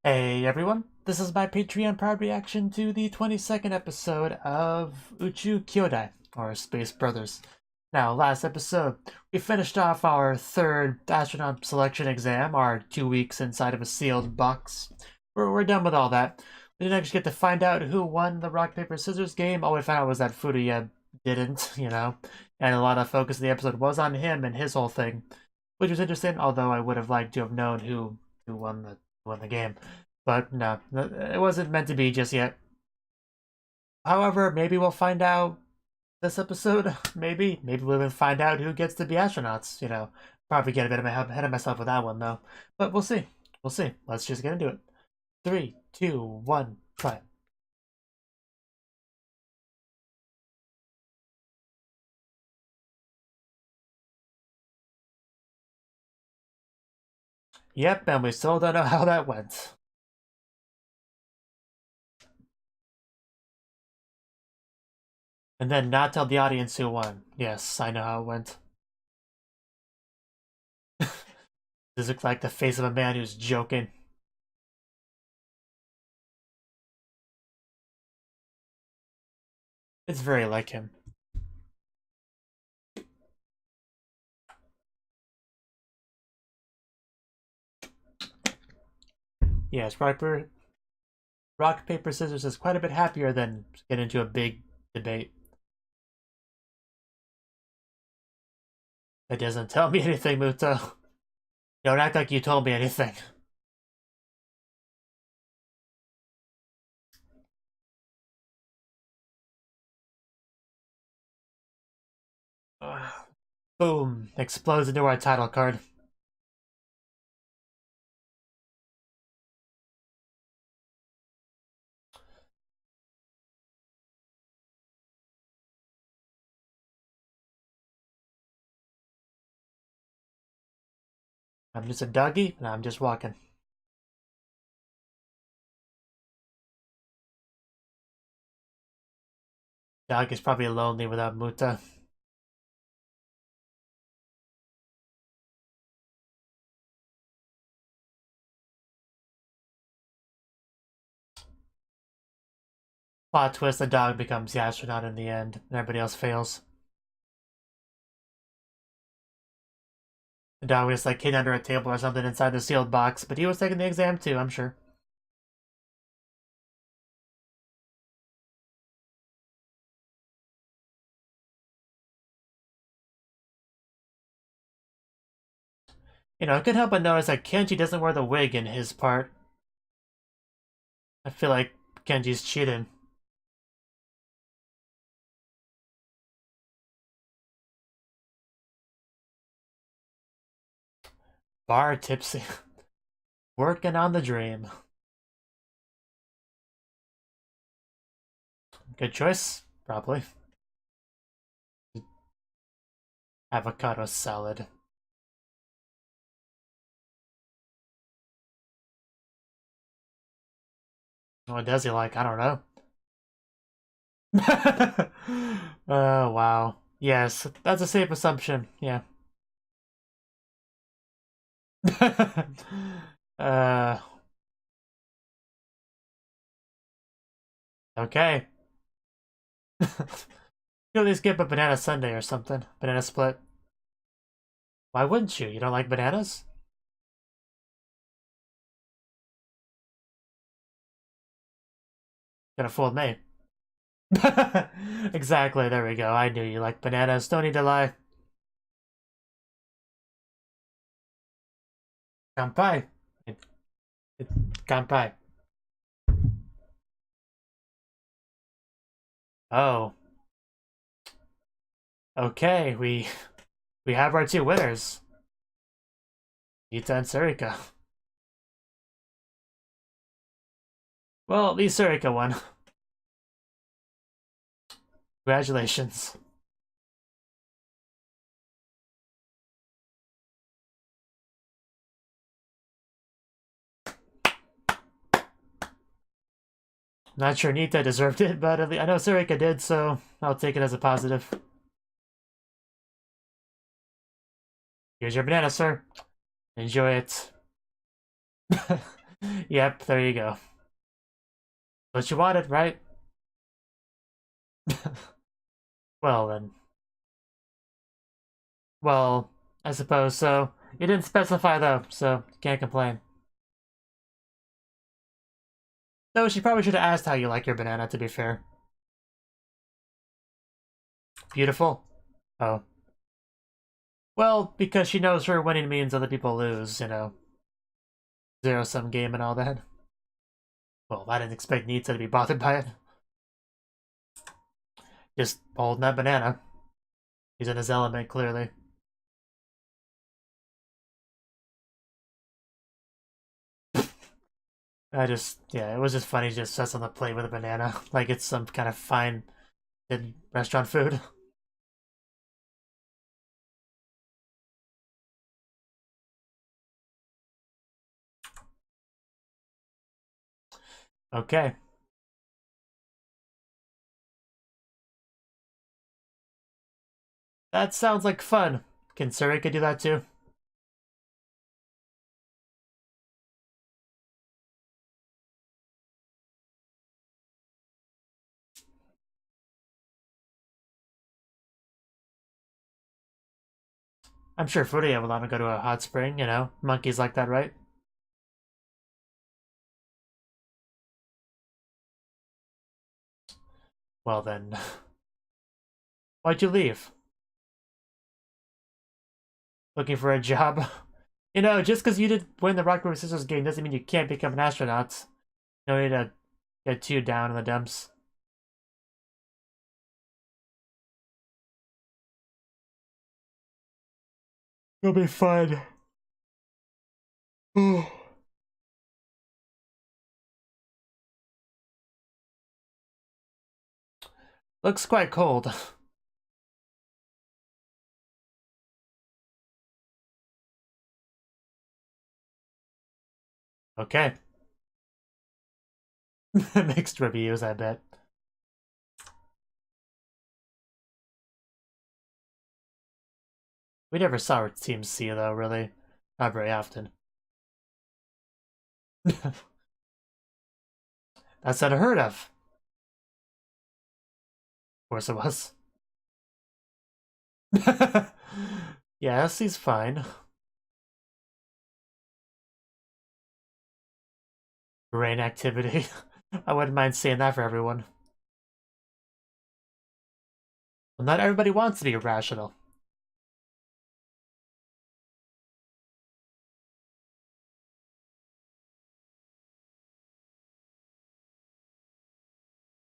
Hey everyone, this is my Patreon proud reaction to the 22nd episode of Uchuu Kyoudai, or Space Brothers. Now, last episode, we finished off our third astronaut selection exam, our 2 weeks inside of a sealed box. We're done with all that. We didn't actually get to find out who won the rock, paper, scissors game. All we found out was that Furuya didn't, and a lot of focus of the episode was on him and his whole thing, which was interesting, although I would have liked to have known who won the game. But no, it wasn't meant to be just yet. However, maybe we'll find out this episode. Maybe we'll even find out who gets to be astronauts. Probably get a bit ahead of myself with that one though. But we'll see. We'll see. Let's just get into it. 3, 2, 1, play. Yep, and we still don't know how that went. And then not tell the audience who won. Yes, I know how it went. This looks like the face of a man who's joking. It's very like him. Yes, rock, paper, scissors is quite a bit happier than get into a big debate. It doesn't tell me anything, Muto. Don't act like you told me anything. Boom. Explodes into our title card. I'm just a doggy, and I'm just walking. Dog is probably lonely without Muta. Plot twist, the dog becomes the astronaut in the end, and everybody else fails. The dog was like hid under a table or something inside the sealed box, but he was taking the exam too, I'm sure. I couldn't help but notice that Kenji doesn't wear the wig in his part. I feel like Kenji's cheating. Bar tipsy. Working on the dream. Good choice, probably. Avocado salad. What does he like? I don't know. Oh, wow. Yes, that's a safe assumption. Yeah. uh, okay. You at least get a banana sundae or something. Banana split. Why wouldn't you? You don't like bananas? Gonna fool me. Exactly, there we go. I knew you like bananas. Don't need to lie. Kanpai. Kanpai. Oh. Okay, we have our two winners. Ita and Surika. Well, at least Surika won. Congratulations. Not sure Nita deserved it, but I know Surika did, so I'll take it as a positive. Here's your banana, sir. Enjoy it. Yep, there you go. What you wanted, right? Well then. Well, I suppose so. You didn't specify though, so can't complain. Though she probably should have asked how you like your banana, to be fair. Beautiful. Oh. Well, because she knows her winning means other people lose, you know. Zero-sum game and all that. Well, I didn't expect Nita to be bothered by it. Just holding that banana. He's in his element, clearly. Yeah, it was just funny. He just sits on the plate with a banana, like it's some kind of fine restaurant food. Okay. That sounds like fun. Can Surrey could do that too? I'm sure Furia would want to go to a hot spring, you know? Monkeys like that, right? Well then. Why'd you leave? Looking for a job? You know, just because you did win the Rock Paper Scissors game doesn't mean you can't become an astronaut. No need to get too down in the dumps. It'll be fun. Looks quite cold. Okay. Mixed reviews, I bet. We never saw Team C, though, really. Not very often. That's unheard of. Of course it was. Yes, he's fine. Brain activity. I wouldn't mind saying that for everyone. Well, not everybody wants to be rational.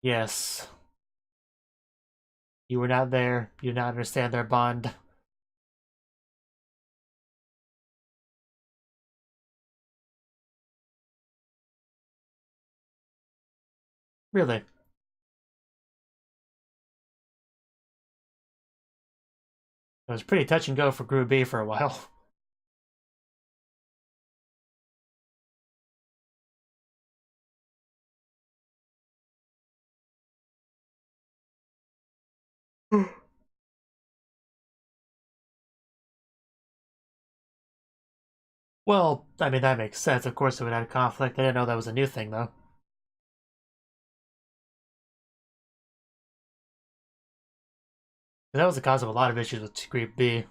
Yes. You were not there. You did not understand their bond. Really. It was pretty touch and go for Group B for a while. Well, I mean, that makes sense. Of course it would add conflict. I didn't know that was a new thing, though. That was the cause of a lot of issues with Group B.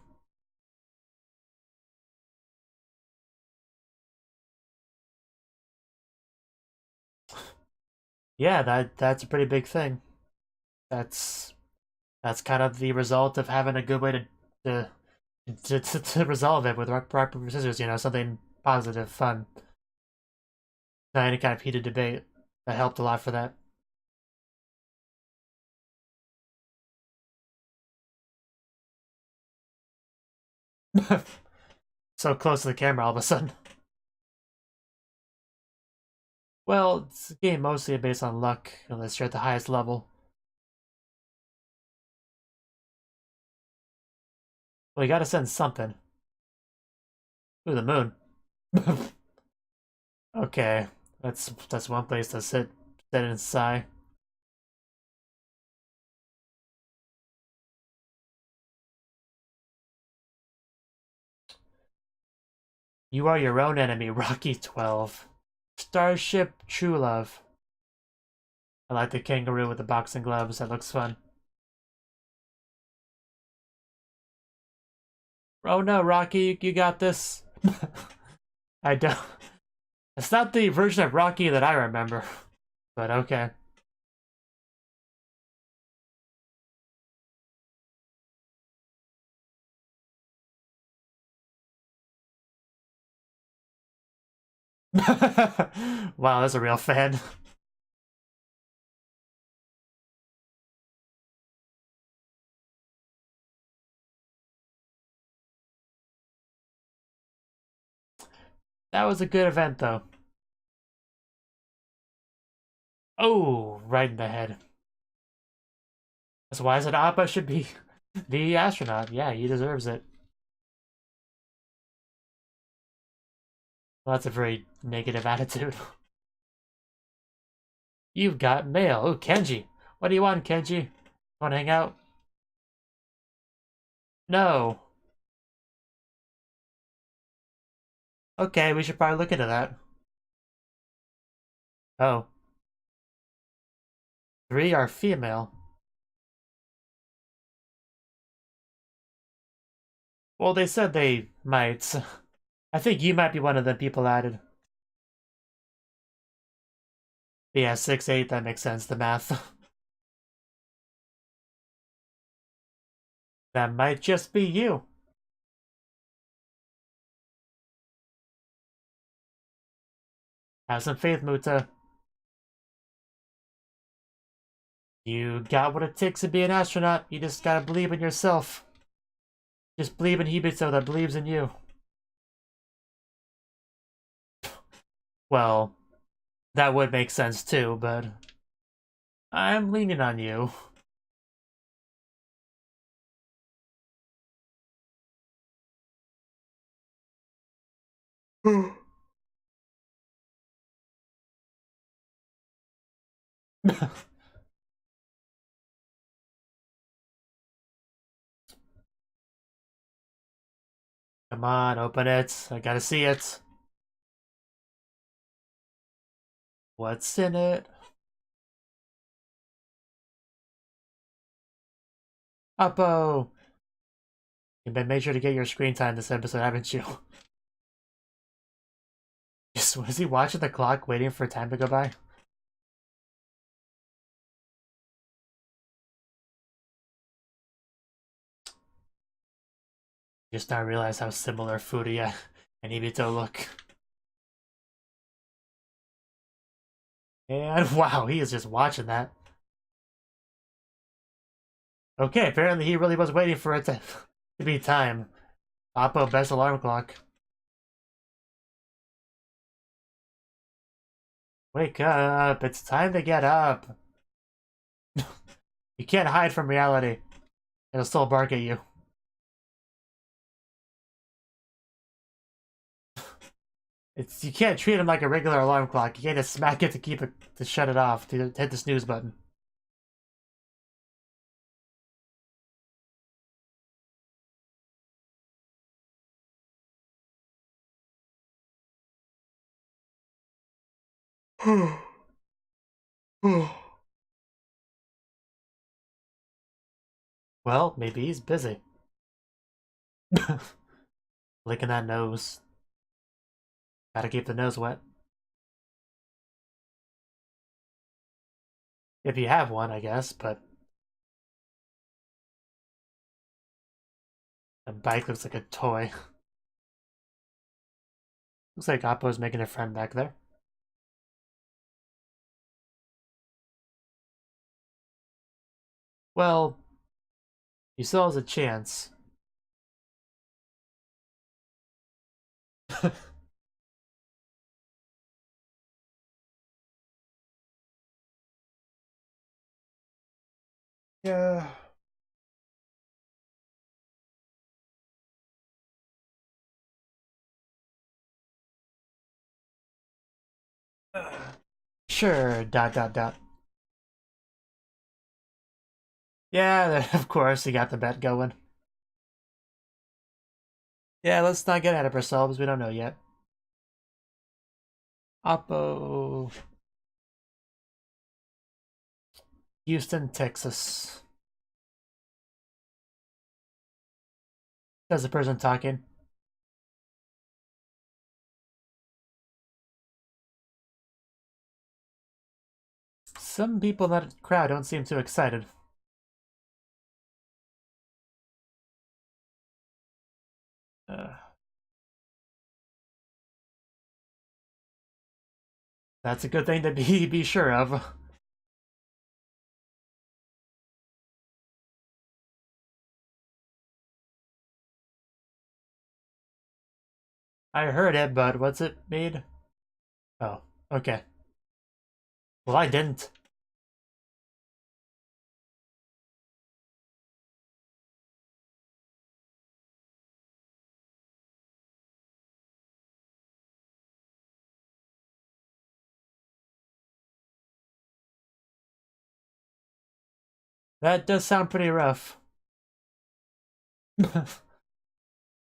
Yeah, that's a pretty big thing. That's that's kind of the result of having a good way to resolve it with rock paper scissors. You know, something positive, fun, not any kind of heated debate. That helped a lot for that. So close to the camera all of a sudden. Well, it's a game mostly based on luck, unless you're at the highest level. Well, you gotta send something. Ooh, the moon. Okay, that's one place to sit and sigh. You are your own enemy, Rocky 12. Starship True Love. I like the kangaroo with the boxing gloves. That looks fun. Oh no, Rocky, you got this. I don't. It's not the version of Rocky that I remember, but okay. Wow, that's a real fan. That was a good event, though. Oh, right in the head. That's why I said Appa should be the astronaut. Yeah, he deserves it. Well, that's a very negative attitude. You've got mail. Oh, Kenji. What do you want, Kenji? Want to hang out? No. Okay, we should probably look into that. Oh. 3 are female. Well, they said they might. I think you might be one of the people added. Yeah, 6, 8, that makes sense, the math. That might just be you. Have some faith, Muta. You got what it takes to be an astronaut. You just gotta believe in yourself. Just believe in Hibito that believes in you. Well, that would make sense too, but I'm leaning on you. Come on, open it. I gotta see it. What's in it? Uppo! You've been made sure to get your screen time this episode, haven't you? Just was he watching the clock, waiting for time to go by? Just now realized how similar Furia and Ibito look. And wow, he is just watching that. Okay, apparently he really was waiting for it to be time. Oppo, best alarm clock. Wake up, it's time to get up. You can't hide from reality. It'll still bark at you. You can't treat him like a regular alarm clock. You can't just smack it to keep it to shut it off, to hit the snooze button. Well, maybe he's busy. Licking that nose. Gotta keep the nose wet. If you have one, I guess, but... The bike looks like a toy. Looks like Oppo's making a friend back there. Well, he still has a chance. Yeah. Sure, dot dot dot. Yeah, of course, he got the bet going. Yeah, let's not get ahead of ourselves, we don't know yet. Oppo. Houston, Texas. There's a person talking. Some people in that crowd don't seem too excited. That's a good thing to be sure of. I heard it, but what's it made? Oh, okay. Well, I didn't. That does sound pretty rough.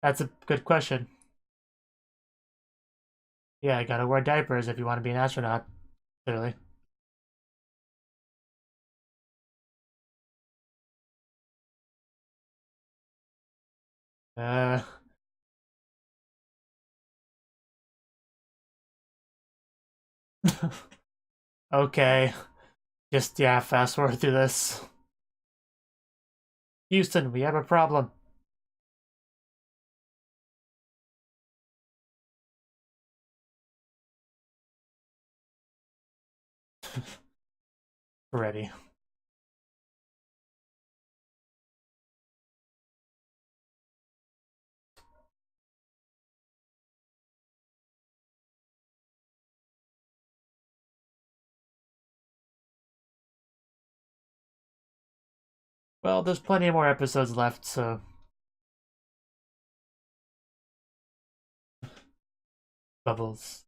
That's a good question. Yeah, I gotta wear diapers if you want to be an astronaut, clearly. Uh, okay. Just, yeah, fast forward through this. Houston, we have a problem. Ready. Well, there's plenty more episodes left, so... Bubbles.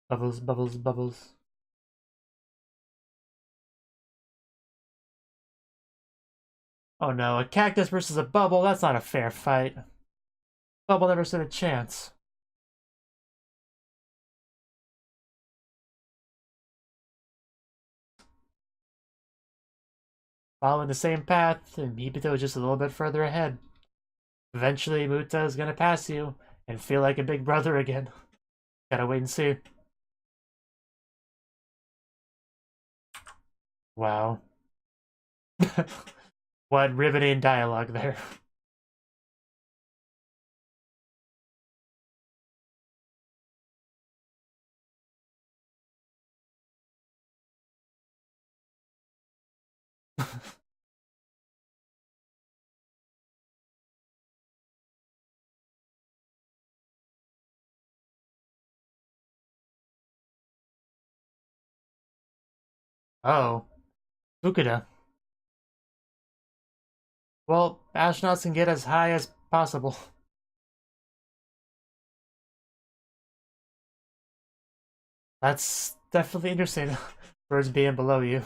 Bubbles, bubbles, bubbles. Oh no, a cactus versus a bubble, that's not a fair fight. Bubble never stood a chance. Following the same path, and Ibito is just a little bit further ahead. Eventually, Muta is gonna pass you and feel like a big brother again. Gotta wait and see. Wow. What riveting dialogue there. Oh, Fukuda. Well, astronauts can get as high as possible. That's definitely interesting. Birds being below you.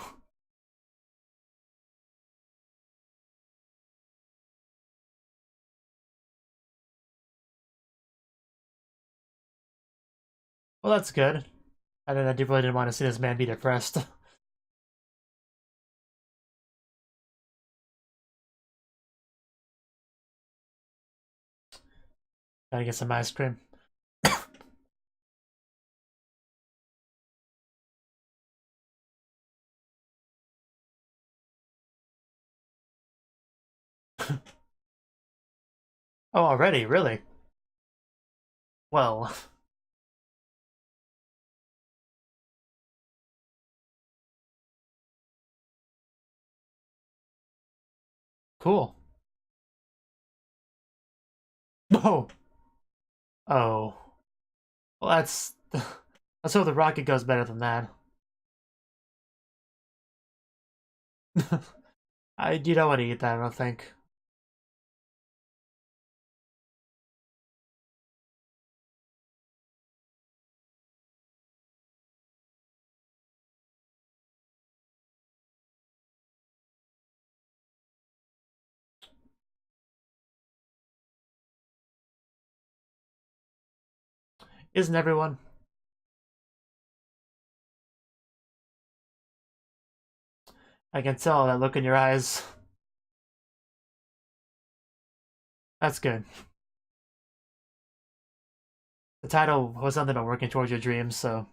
Well, that's good. I really didn't want to see this man be depressed. Gotta get some ice cream. Oh, already? Really? Well, cool. Oh. Oh. Well, that's... Let's hope the rocket goes better than that. You don't want to eat that, I don't think. Isn't everyone? I can tell that look in your eyes. That's good. The title was something about working towards your dreams, so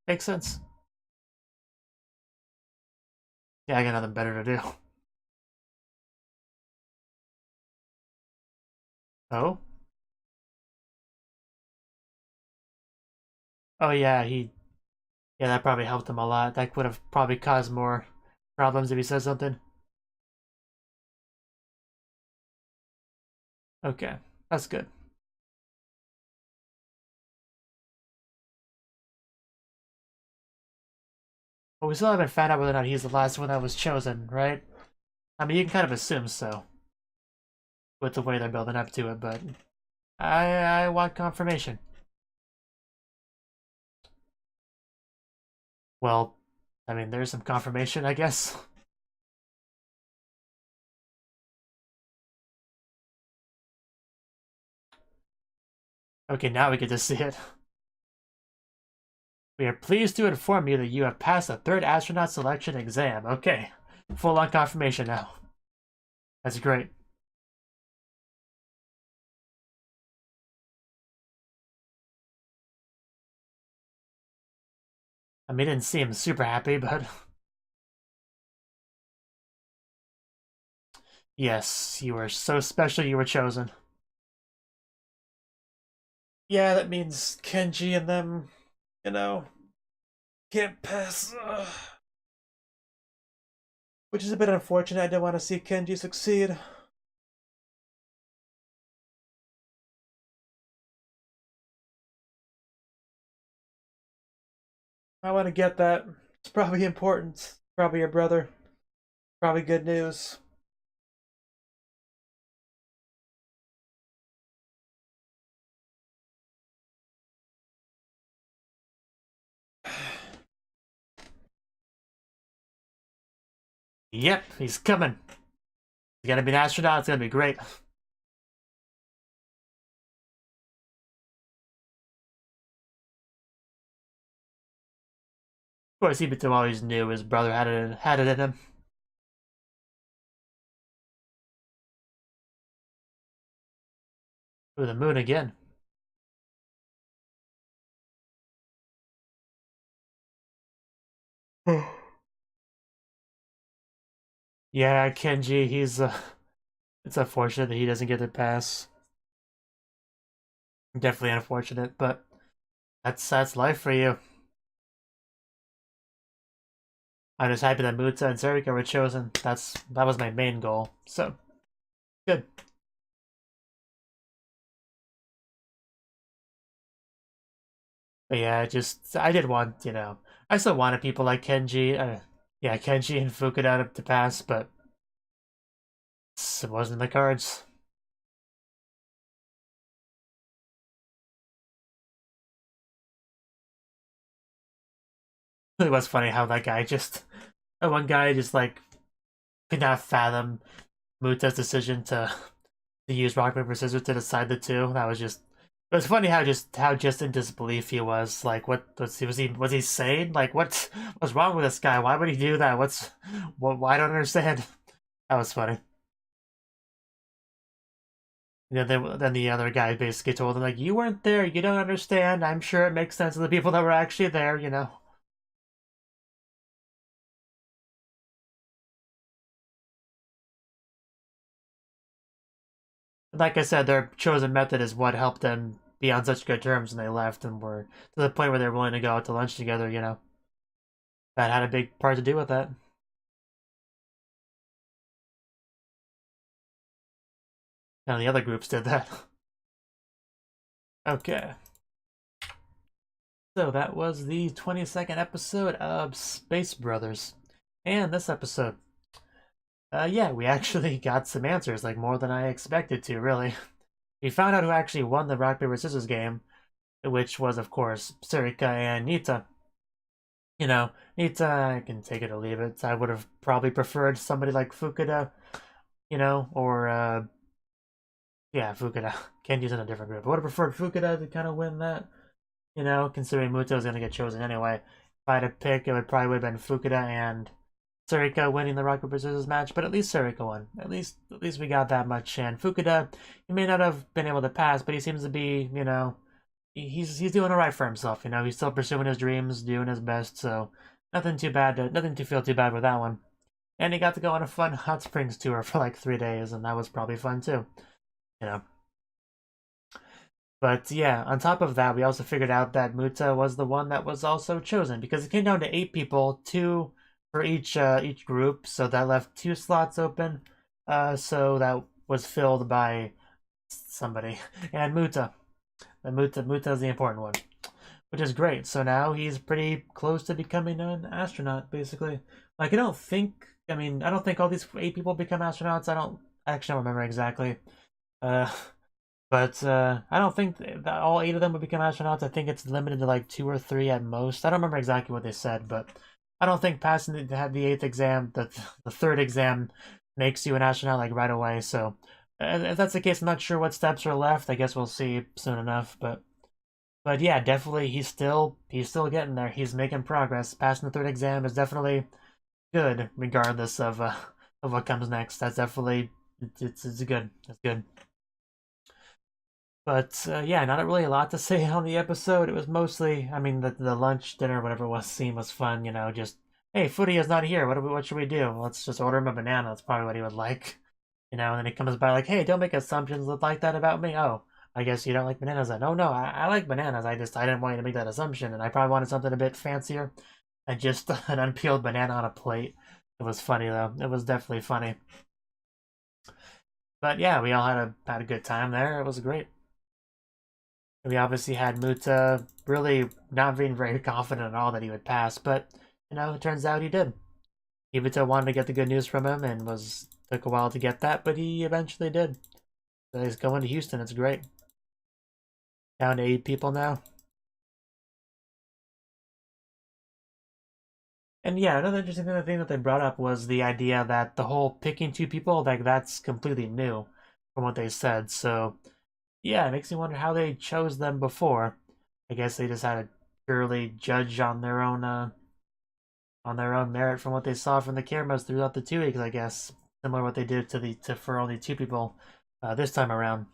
makes sense. Yeah, I got nothing better to do. Oh? Oh yeah, yeah, that probably helped him a lot. That would have probably caused more problems if he said something. Okay, that's good. But we still haven't found out whether or not he's the last one that was chosen, right? I mean, you can kind of assume so, with the way they're building up to it, but I want confirmation. Well, I mean, there's some confirmation, I guess. Okay, now we get to see it. We are pleased to inform you that you have passed the third astronaut selection exam. Okay, full-on confirmation now. That's great. I mean, it didn't seem super happy, but... Yes, you were so special you were chosen. Yeah, that means Kenji and them, you know, can't pass. Which is a bit unfortunate. I don't want to see Kenji succeed. I want to get that. It's probably important. Probably your brother. Probably good news. Yep, he's coming. He's gonna be an astronaut. It's gonna be great. Of course, Ibito always knew his brother had it in him. Ooh, the moon again. Yeah, Kenji, he's it's unfortunate that he doesn't get the pass. Definitely unfortunate, but that's life for you. I'm just happy that Muta and Zerika were chosen. That was my main goal. So good. But yeah, I did want, I still wanted people like Kenji, yeah, Kenji and Fukuda to pass, but it wasn't in the cards. It was funny how that one guy just like could not fathom Muta's decision to use rock paper scissors to decide the two. That was just it was funny how just in disbelief he was. Like, what was he saying? Like, what's wrong with this guy? Why would he do that? Why I don't understand. That was funny. Yeah, then the other guy basically told him like, you weren't there, you don't understand. I'm sure it makes sense to the people that were actually there. Like I said, their chosen method is what helped them be on such good terms when they left and were to the point where they're willing to go out to lunch together. That had a big part to do with that. None of the other groups did that. Okay. So that was the 22nd episode of Space Brothers. And this episode, yeah, we actually got some answers, like more than I expected to, really. We found out who actually won the rock, paper, scissors game, which was, of course, Surika and Nita. Nita, I can take it or leave it. I would have probably preferred somebody like Fukuda, or, yeah, Fukuda. Kenji's in a different group. I would have preferred Fukuda to kind of win that, considering Muto's going to get chosen anyway. If I had to pick, it would probably have been Fukuda and Surika winning the rock paper scissors match, but at least Surika won. At least we got that much. And Fukuda, he may not have been able to pass, but he seems to be, you know, he's doing alright for himself. You know, he's still pursuing his dreams, doing his best. So nothing too bad. Nothing to feel too bad with that one. And he got to go on a fun hot springs tour for like 3 days, and that was probably fun too. You know. But yeah, on top of that, we also figured out that Muta was the one that was also chosen because it came down to 8 people, 2 for each group, so that left 2 slots open. So that was filled by somebody, and Muta. Muta is the important one, which is great. So now he's pretty close to becoming an astronaut, basically. Like I don't think all these 8 people become astronauts. I actually don't remember exactly. But I don't think that all 8 of them would become astronauts. I think it's limited to like 2 or 3 at most. I don't remember exactly what they said, but I don't think passing the 8th exam, the 3rd exam, makes you an astronaut like right away. So if that's the case, I'm not sure what steps are left. I guess we'll see soon enough. But yeah, definitely he's still getting there. He's making progress. Passing the 3rd exam is definitely good, regardless of what comes next. That's definitely it's good. It's good. But yeah, not really a lot to say on the episode. It was mostly, I mean, the lunch, dinner, whatever it was, scene was fun. You know, just hey, Footy is not here. What should we do? Let's just order him a banana. That's probably what he would like. You know, and then he comes by like, hey, don't make assumptions like that about me. Oh, I guess you don't like bananas then. Oh no, I like bananas. I didn't want you to make that assumption, and I probably wanted something a bit fancier. And just an unpeeled banana on a plate. It was funny though. It was definitely funny. But yeah, we all had a good time there. It was great. We obviously had Muta really not being very confident at all that he would pass, but you know, it turns out he did. Ibito wanted to get the good news from him and took a while to get that, but he eventually did. So he's going to Houston. It's great. Down to 8 people now. And yeah, another interesting thing that they brought up was the idea that the whole picking 2 people, like that's completely new from what they said. So yeah, it makes me wonder how they chose them before. I guess they just had to purely judge on their own merit from what they saw from the cameras throughout the 2 weeks. I guess similar to what they did for only 2 people this time around.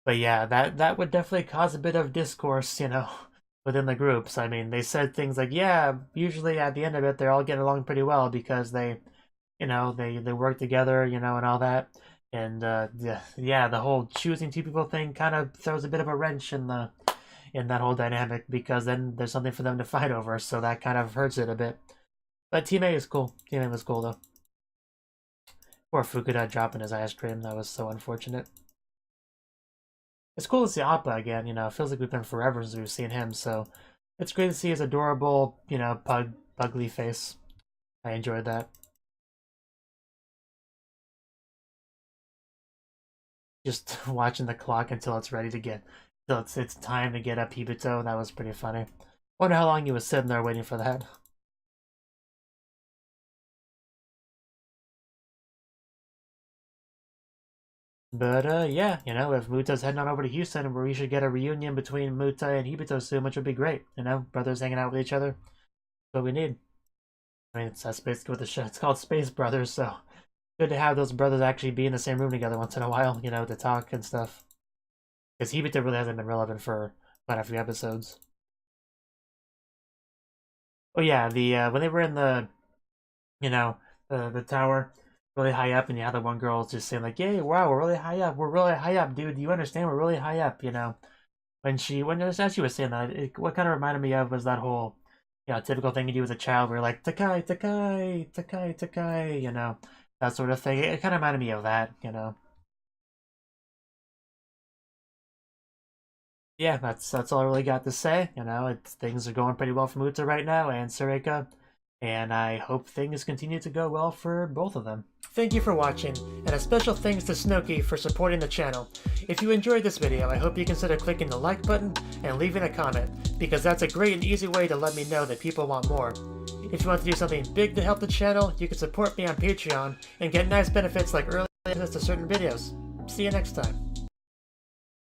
But yeah, that would definitely cause a bit of discourse, you know, within the groups. I mean, they said things like, yeah, usually at the end of it, they're all getting along pretty well because they, you know, they work together, you know, and all that. And yeah, the whole choosing 2 people thing kind of throws a bit of a wrench in that whole dynamic because then there's something for them to fight over, so that kind of hurts it a bit. But Team A is cool. Team A was cool though. Poor Fukuda dropping his ice cream. That was so unfortunate. It's cool to see Appa again. You know, it feels like we've been forever since we've seen him. So it's great to see his adorable, you know, pugly face. I enjoyed that. Just watching the clock until it's ready to get, till it's time to get up Hibito. That was pretty funny. Wonder how long he was sitting there waiting for that. But yeah, you know, if Muta's heading on over to Houston, where we should get a reunion between Muta and Hibito soon, which would be great. You know, brothers hanging out with each other. That's what we need. I mean, that's basically what the show. It's called Space Brothers, so good to have those brothers actually be in the same room together once in a while, you know, to talk and stuff. Because Hibito really hasn't been relevant for quite a few episodes. Oh yeah, when they were in the, you know, the tower, really high up, and you had the one girl just saying like, "Yay, wow, we're really high up. We're really high up, dude. Do you understand? We're really high up." You know, as she was saying that, what kind of reminded me of was that whole, you know, typical thing you do as a child, where you're like Takai, Takai, Takai, Takai, you know, that sort of thing. It kind of reminded me of that, you know. Yeah, that's all I really got to say. You know, things are going pretty well for Muta right now and Sureka, and I hope things continue to go well for both of them. Thank you for watching, and a special thanks to Cnouki for supporting the channel. If you enjoyed this video, I hope you consider clicking the like button and leaving a comment, because that's a great and easy way to let me know that people want more. If you want to do something big to help the channel, you can support me on Patreon and get nice benefits like early access to certain videos. See you next time.